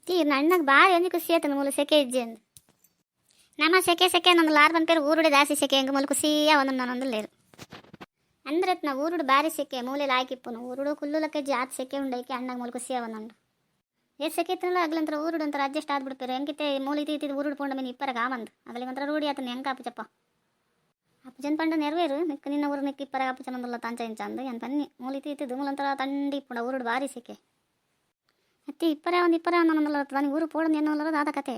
ತೀರ್ ಅಣ್ಣಗೆ ಭಾರಿ ಒಂದು ಖುಷಿ ಆಯ್ತು ಮೂಲ ಸೆಕೆ ಇಜ್ಜಿ ಅಂದು ನಮ್ಮ ಸೆಕೆ ನಂದು ಲಾರ್ ಬಂದ ಪೇರು ಊರುಡೆ ದಾಸಿ ಸೆಕೆ ಹೆಂಗೆ ಮೂಲ ಖುಷಿಯ ಒಂದೊಂದು ಲೇರು ಅಂದ್ರೆ ನಾವು ಊರುಡು ಭಾರಿ ಸೆಕೆ ಮೂಲೆಯಲ್ಲಿ ಹಾಕಿಪ್ಪನು ಊರುಡು ಕುಲ್ಲುಲಕ್ಕೆ ಜಾತ್ ಸೆಕೆ ಉಂಡೈಕೆ ಅಣ್ಣಗೆ ಮೂಲ ಖುಷಿಯ ಒಂದೊಂದು ಎಷ್ಟು ಸೆಕೆ ಇತ್ತಲ್ಲ ಆಗ್ಲಂತರ ಊರುಡು ಒಂಥರ ಅಡ್ಜಸ್ಟ್ ಆದ್ಬಿಡ್ತಾರೆ ಹೆಂಗಿತ್ತೆ ಮೂಲೆ ಇತ್ತಿದ್ದು ಊರುಡು ಪೋಂಡ ಮೀನು ಇಪ್ಪರಾಗ ಆಮಂದು ಅದ್ರಲ್ಲಿ ಒಂಥರ ರೂಢಿ ಆತನ ಹೆಂಗೆ ಆಪಚಪ್ಪ ಅಪ್ಪಜನ್ ಪಂಡ ನೆರವೇರು ನಿಕ್ಕ ನಿನ್ನ ಊರು ನಿಕ್ಕ ಇಪ್ಪರಾಗ ಅಪ್ಪಚನಂದಲ್ಲ ತಾಂಚ ಇಂಚ ಅಂದು ಏನು ಪನ್ನಿ ಮೂಲೆ ಇತ್ತಿದ್ದು ಮೂಲಂತರ ತಂಡಿ ಪುಂಡ ಊರುಡು ಭಾರಿ ಸೆಕೆ ಅತ್ತಿ ಇಪ್ಪರ ಒಂದೊಂದಲ್ಲ ನನಗೆ ಊರು ಪೋಡಂದು ಏನೋ ಆದ ಕತೆ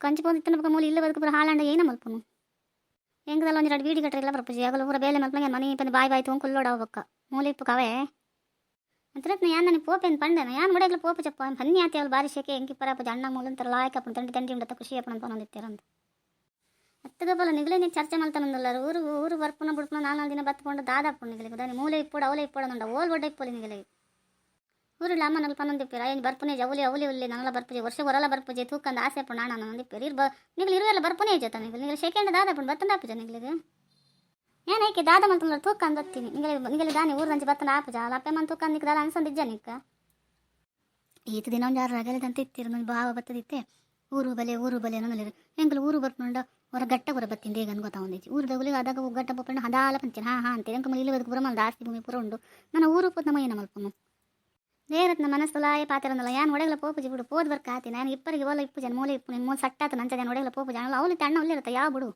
ಕಂಚಿ ಪೋದಿತ್ತನ ಪಕ್ಕ ಮೂಲೆ ಇಲ್ಲ ಬದುಕು ಹಾಳಂಡ ಏನ ಮಲ್ಪನು ಹೆಂಗದಲ್ಲ ಒಂದು 2 ವೀಡಿ ಕಟ್ಟರಿಲ್ಲ ಬರ್ಪಜಿ ಆಗಲ್ಲ ಊರ ಬೇಲೆ ಮಲ್ಪಂಗೆ ಮನೆ ಪಂದು ಬಾಯಿ ತೊಗೊಂಡು ಕುಲ್ಲೋಡ ಹೋಗ್ಬೇಕ ಮೂಲೆ ಇಪ್ಪು ಕವೇ ಅಂತರತ್ನ ಯಾನ್ ನನಗೆ ಪೋಪೇನು ಪಂಡನ ಯಾನ್ ಮುಡಗ್ಲ ಪೋಪು ಚಪ್ಪ ಬನ್ನಿ ಆತಿ ಅವಳು ಭಾರಿ ಶೆಕೆ ಹೆಂಗೆ ಇಪ್ಪರಪ್ಪ ಅಣ್ಣ ಮೂಲಂತರ ಲಾಯಕಪ್ಪ ತಂಡಿ ಉಂಡತ್ತ ಖುಷಿ ಅಪ್ಪನ ಬಂದಿರ್ತೀರಂತ ಅತ್ತಗಪ್ಪಲ್ಲ ನಿಗಲೇ ನೀವು ಚರ್ಚೆ ಮಾಡ್ತಾನಂದಲ್ಲ ಊರು ಬರ್ಪುನ ಬಿಡ್ಪುನ 4 ದಿನ ಬತ್ಕೊಂಡು ದಾದಾಪು ನಿಗಲಿಗೆ ದಾನಿ ಮೂಲೆ ಇಪ್ಪೋಡು ಅವಲೆ ಇಪ್ಪೋಡನುಂಡ ಓಲ್ ಒಡ್ಡ ಇಪ್ಪೋಲಿ ನಿಗಲಿಗೆ ಊರಿಲ್ಲ ಅಮ್ಮ ನಲ್ ಪನ್ನೊಂದಿಪ್ಪಿರ ಏನು ಬರ್ಪುನೇ ಅವಲಿ ಉಲ್ಲಿ ನಲ್ಲ ಬರ್ಪುಜೆ ವರ್ಷ ಹೊರಲ್ಲ ಬರ್ಪುಜೆ ತೂಕಂದು ಆಸೆ ಪುಣ ನಾನು ನಂದಿಪ್ಪೇರಿ ನಿಗಲು ಇರುವೆಲ್ಲ ಬರ್ಪುನೇ ಜೊತೆ ನಿಗಲು ಶೇಕೆಂಡ ದಾದಾಪುಂಡು ಬತ್ತಂಡ ಆಪುಜ ನಿಗಲಿಗೆ ಏನೈಕೆ ದಾದ ಮಂತಂದ್ರೆ ತೂಕಂದು ಬತ್ತೀನಿ ನಿಗಲಿ ದಾನಿ ಊರು ರಂಜಿ ಬತ್ತಂಡ ಆಪುಜ ಅಲ್ಲಪ್ಪೆ ಮನ್ ತೂಕಂದು ನಿಕ್ಕ ದಾದ ಅನ್ಸಂದಿಜ್ಜ ನಿಕ್ಕ ಈತ ದಿನ ಒಂದು 6 ರಗಲೆದಂತ ಇತ್ತಿರು ನನ್ನ ಭಾವ ಬತ್ತದಿತ್ತೆ ಊರು ಬಲೆ ನಮ್ಮಲ್ಲಿ ಹೆಂಗಲು ಊರು ಬರ್ಪುಂಡ ಹೊರ ಗಟ್ಟ ಹೊರ ಬತ್ತಿಂದ ಹೇಗೆ ಅನ್ಕೋತಾ ಒಂದಿಜ್ಜಿ ಊರು ದಗುಲಿಗೆ ಅದಾಗ ಗಟ್ಟ ಬಪ್ಪಂಡು ಹದಾಲ ಪಂಚನ ಹಾಂ ಅಂತೀನಿ ಹೆಂಗೆ ಇಲ್ಲಿ ಬದುಕು ಬರಮಲ್ಲ ಆಸ್ತಿ ಭೂಮಿ ಪುರ ಉಂಡು ನನ್ನ ಊರು ಪೋತ್ ನಮ್ಮ ಏನ ಮಲ್ಪನು ನೇರತ್ನ ಮನಸ್ಸುಲಾಯ ಪಾತಿರಂದಲ್ಲ ಯಾನ್ ಒಡೆಗಲ ಪೋಪುಜಿ ಬಿಡು ಪೋದ್ ಬರ್ಕ ಆತಿ ನಾನು ಇಪ್ಪರಿಗೆ ಓಲ ಇಪ್ಪು ಜನ ಮೂಲೆ ಇಪ್ಪು ಮೂಲ ಸಟ್ಟಾತ ನಂಚ ಜನ ಒಡೆಗಲ ಪೋಪು ಜನ ಅವಲಿ ತಣ್ಣ ಒಳ್ಳೆ ಯಾವ ಬಿಡು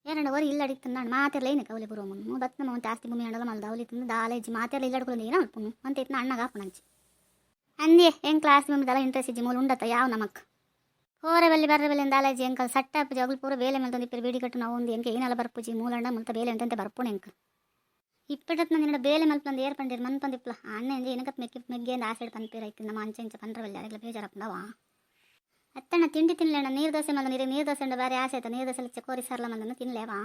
ಏರಂಡ ವರಿ ಇಲ್ಲಡಿತ್ತು ನಾನು ಮಾತಿರ್ಲ ಏನಕ್ಕೆ ಅವಲಿ ಬರುವ ಮುನ್ನು ಬತ್ ನಮ್ಮ ಒಂದು ಆಸ್ತಿ ಭೂಮಿ ಅಂಡಲ್ಲ ಮಲ್ದ ಅವಲಿ ತಿಂದು ದಾಲೇಜಿ ಮಾತಿರ್ಲ ಇಲ್ಲಡ್ಕೊಂಡು ಏನ ಅಲ್ಪನು ಅಂತ ಇತ್ತು ಅಣ್ಣಗ ಹಾಪಣಂಚಿ ಅಂದೇ ಹೆಂಗೆ ಕ್ಲಾಸ್ ರೂಮ್ದಲ್ಲ ಇಂಟ್ರೆಸ್ಟ್ ಇಜ್ಜಿ ಮೂಲ ಉಂಡತ್ತ ಯಾವ ನಮಕ್ ಹೋರೆ ಬಲ್ಲಿ ಬರ್ರೆ ಬಲ್ಲಿ ದಾಲೇಜಿ ಹೆಂಕಲ್ ಸಟ್ಟಾಪುಜಿ ಅವಳು ಪೂರ ಬೇಲೆ ಮೇಲೆ ತಂದು ಇಪ್ಪರು ಬೀಡಿ ಕಟ್ಟು ನಾವು ಒಂದು ಹೆಂಗೆ ಏನೆಲ್ಲ ಬರ್ಪುಜಿ ಮೂಲಂಡ ಮುಲ್ತ ಬೇಲೆ ಅಂತಂತೆ ಬರ್ಪುಣ ಹೆಂಗೆ ಇಪ್ಪಟತ್ ನಿನ್ನ ಬೇಲೆ ಮಲ್ಪಂದು ಏರ್ ಪಂಡಿರ್ ಮನ್ ಪಂದಿಪ್ಲ ಅಣ್ಣ ಎಂಜಿ ಏನಕತ್ ಮೆಗ್ಗೆ ಆಸೆಡ್ ಪಂಪೇರ್ ಆಯ್ತು ನಮ್ಮ ಅಂಚೆ ಇಂಚ ಪಂದ್ರವಲ್ಲಿ ಅದೆಲ್ಲ ಬೇಜಾರಪ್ಪಂದವ ಅತ್ತಣ್ಣ ತಿಂಡಿ ತಿನ್ಲೇಣ ನೀರು ದೋಸೆ ಮಲ್ಲ ನೀರು ದೋಸೆ ಅಂಡ ಬೇರೆ ಆಸೆ ಆಯ್ತು ನೀರು ದೋಸೆ ಚಕೋರಿ ಸರ್ಲ ಮಂದನ್ನು ತಿನ್ಲೇವಾ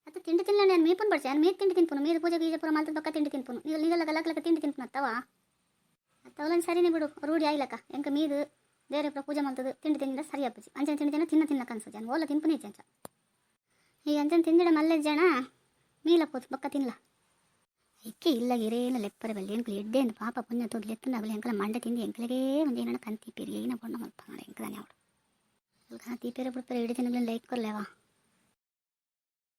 ಅತ್ತ ತಿಂಡಿ ತಿನ್ಲೇಣ ನಾನು ಮೀಪನ್ ಬಡ್ಸಿ ನಾನು ಮೀರು ತಿಂಡಿ ತಿನ್ಪುನು ಮೀರು ಪೂಜೆ ಗೀಜಪುರ ಮಲ್ತ ಪಕ್ಕ ತಿಂಡಿ ತಿನ್ಪುನು ನೀಗಲ್ಲ ಗಲಕ್ಲಕ್ಕ ತಿಂಡಿ ತಿನ್ಪುನು ಅತ್ತವ ಅತ್ತವಲನ್ ಸರಿನೇ ಬಿಡು ರೂಢಿ ಆಯ್ಲಕ್ಕ ಎಂಕ ಮೀದು ಬೇರೆ ಪೂಜೆ ಮಲ್ತದು ತಿಂಡಿ ತಿಂದ ಸರಿ ಅಪ್ಪಜಿ ಅಂಚೆ ತಿಂಡಿ ತಿನ್ನಕ್ಕ ಅನ್ಸು ಜನ ಓಲ ತಿನ್ಪುನೇ ಚಂಚ ಈಗ ಅಂಚೆ ತಿಂದಿಡ ಮಲ್ಲೆ ಜನ ಮೀಲಪ್ಪೋದು ಪಕ್ಕ ತಿನ್ಲ ಇಕ್ಕೆ ಇಲ್ಲ ಗಿರೇನ ಲೆಪ್ಪರೆ ಬಲ್ಲಿ ಎಂಕಲು ಎಡ್ಡೆ ಅಂದು ಪಾಪ ಪುಣ್ಯ ತೋದ್ಲಿ ಎತ್ತಂದು ಅವಳು ಎಂಕಲ ಮಂಡೆ ತಿಂದು ಎಂಕಲಿಗೆ ಒಂದು ಏನೋ ಕಂತೀಪೇರಿ ಏನ ಬಣ್ಣ ಮಲ್ಪ ನೋಡಿ ಎಂಕದಾನೆ ಅವಳು ತೀಪೇರ ಬಿಡ್ತಾರೆ ಇಡೀ ತಿನ್ನಗಳು ಲೈಕ್ ಕೊರ್ಲೇವಾ